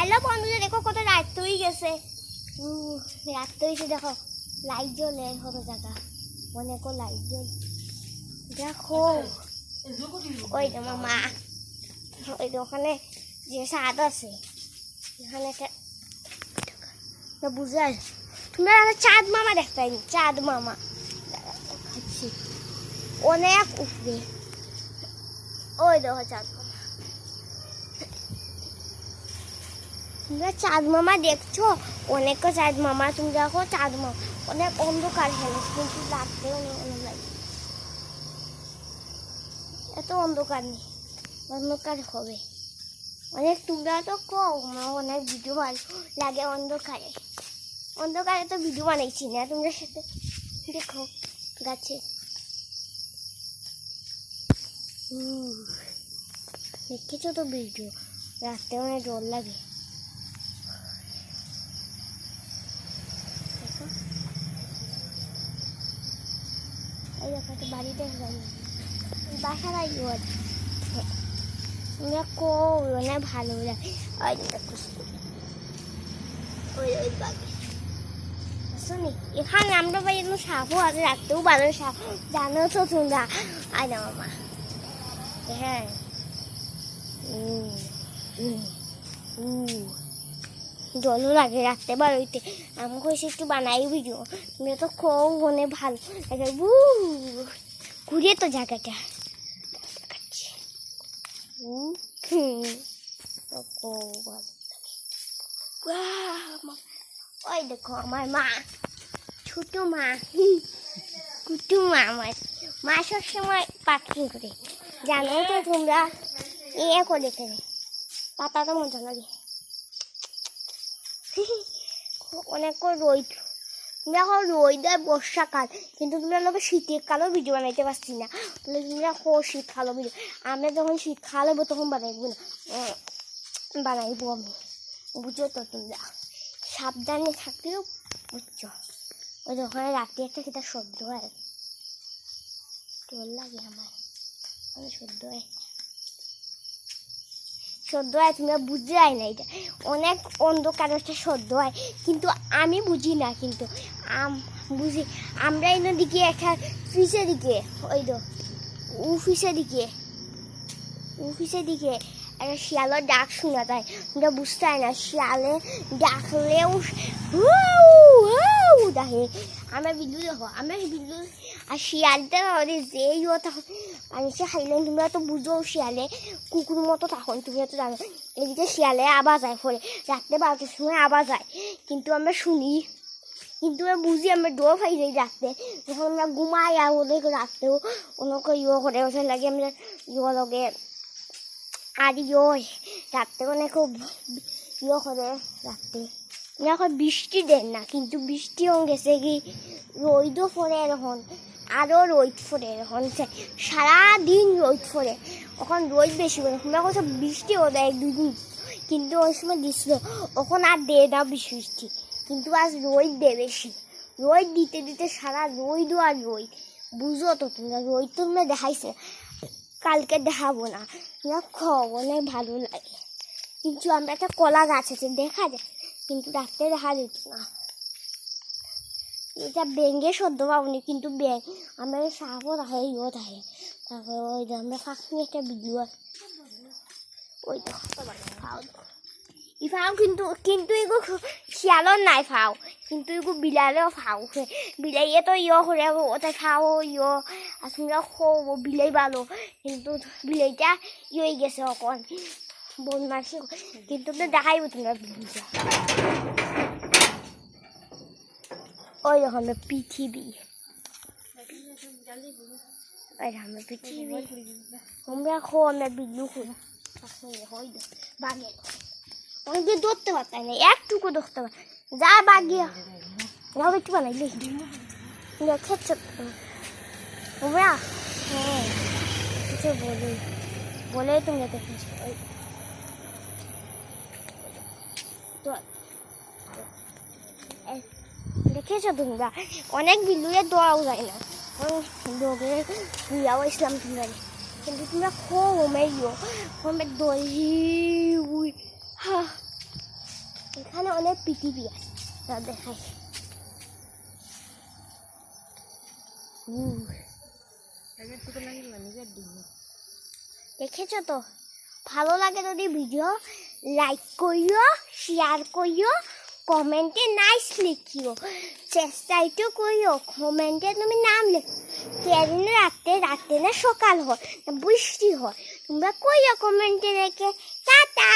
Hello বন্ধুরা, দেখো কত রাত হয়ে গেছে। রাত হয়েছে, দেখো লাইট জ্বলে কত জায়গা, অনেক লাইট জ্বল। দেখো ওই তো মামা, ওই তো ওখানে যে ছাদ আছে এখানে বুঝার তোমরা চাঁদ মামা দেখতে পাইনি। চাঁদ মামা দেখাচ্ছি অনেক উপরে, ওই দেখো চাঁদ মামা। তোমরা চাঁদ মামা দেখছো, অনেক চাঁদ মামা। তুমি দেখো চাঁদ মামা অনেক অন্ধকার হলো, কিন্তু লাগতে অনেক লাগে। এত অন্ধকার নেই, অন্ধকার হবে অনেক। তোমরা তো অনেক ভিডিও ভালো লাগে অন্ধকারে। অন্ধকারে তো ভিডিও বানাইছি না, তোমরা সাথে দেখো গাছে। দেখেছো তো ভিডিও, রাতে অনেক ডর লাগে। এই দেখো তো বাড়িতে বাসা বাড়ি দেখো অনেক ভালো লাগে। ওই বাড়ি শুনি এখানে আমরা বাড়ি সাপও আছে, রাখতেও ভালো সাপ, জানো তো তোমরা। আয় না মামা, হ্যাঁ জলও লাগে রাখতে বাড়িতে। আমি কইছি একটু বানাই ভিডিও, তুমি তো খুব অনেক ভালো লাগে। ঘুরে তো জায়গাটা দেখাচ্ছি, ওই দেখো আমার মা, ছোট মা, কুটু মা। আমার মা সবসময় পাখি করে, জানো তো তোমরা। এ করে খেলে পাতা তো মজা লাগে। অনেক রোদ, দেখো রোদ আর বর্ষাকাল, কিন্তু তোমরা লোক শীতের কালেও ভিডিও বানাইতে পারছি না। তাহলে তোমরা শীতকালও ভিডিও, আমরা যখন শীতকাল হবো তখন বানাইবো না, বানাইবো আমি, বুঝো তো তোমরা। সাবধানে থাকলেও বুঝছো। ওই যখন রাতে একটা সেটা শব্দ হয়, ডর লাগে আমার, শব্দ হয় তোমরা বুঝতে যায় না। এটা অনেক অন্ধকার একটা শব্দ হয়, কিন্তু আমি বুঝি না, কিন্তু বুঝি। আমরা এর দিকে একটা অফিসের দিকে, ওই তো অফিসের দিকে একটা শিয়ালের ডাক শোনা যায়, তোমরা বুঝতে হয় না। শিয়ালে ডাকলেও দেখে। আমরা বিদ্যুৎ দেখো, আমরা বিদ্যুৎ আর শিয়ালটা যেই পানিতে খাইলেন, তোমরা তো বুঝো শিয়ালে কুকুর মতো তখন তুমি তো জানো। এদিকে শিয়ালে আবার যায় ফলে রাত্রে 12টার সময় আবার যায়, কিন্তু আমরা শুনি, কিন্তু আমরা বুঝি। আমরা ডোর পাই যাই রাত্রে, যখন আমরা ঘুমাই আর ওদের রাত্রেও অনেক করে ওঠে লাগে। আমরা লগে আর রাত্রে অনেক করে রাত্রে। এখন বৃষ্টি দেন না, কিন্তু বৃষ্টি হয়ে গেছে কি, রোদও পড়ে এখন, আরও রোদ পড়ে এখন, সারাদিন রোদ পড়ে। এখন রোদ বেশি করে, তোমরা কোথাও বৃষ্টি হতো 1-2 দিন, কিন্তু ওই সময় দিছিল। এখন আর দেয় না বৃষ্টি, কিন্তু আজ রোদ দেয় বেশি। রোদ দিতে দিতে সারা রোদ আর রোদ, বুঝো তো তোমরা। রোদ তোমরা দেখাইছে, কালকে দেখাবো না। অনেক ভালো লাগে, কিন্তু আমরা একটা কলা গাছ আছে দেখা যায়, কিন্তু রাত্রে দেখা যেত না। এটা ব্যাঙে সদ্য পাবনি, কিন্তু ব্যাঙ আমরা সাপও থাকে, থাকে। তারপরে ওই যে আমরা ফাঁকি একটা ভিডিও, ওই তো ফাও, কিন্তু এগো শিয়ালও নাই ফাও, কিন্তু এগো বিলালেও ফাও। বিলাইয়ে তো করে ওটা খাও আর তোমরা বিলাই ভালো, কিন্তু বিলাইটা হয়ে গেছে এখন বদমাসি, কিন্তু দেখাইব তোমরা বিলিটা। ওই দেখো আমরা পৃথিবী, আমরা পৃথিবী, আমরা আমরা বিল্লু বাঘে অনেকদিন ধরতে পারতাম না, একটুকু ধরতে পার যা বাঘিয়া যাও একটু বানাইলে খেয়েছ তোমরা। হ্যাঁ কিছু বলে তোমরা দেখেছ, দেখেছো তোমরা। অনেক বিল্লুরে দোয়াও যায় না, লোকে বুঝাও ইসলাম তোমরা, কিন্তু তোমরা মেরিও দই অনেক পৃথিবী আছে, তা দেখাই। দেখেছো তো? ভালো লাগে যদি ভিডিও লাইক করিও, শেয়ার করিও, কমেন্টে নাইস লিখিও, চেষ্টাইটো করিও, কমেন্টে তুমি নাম লেখো। কেদিন রাতে না সকাল হয় না বৃষ্টি হয়, তোমরা কইও কমেন্টে রেখে। টাটা।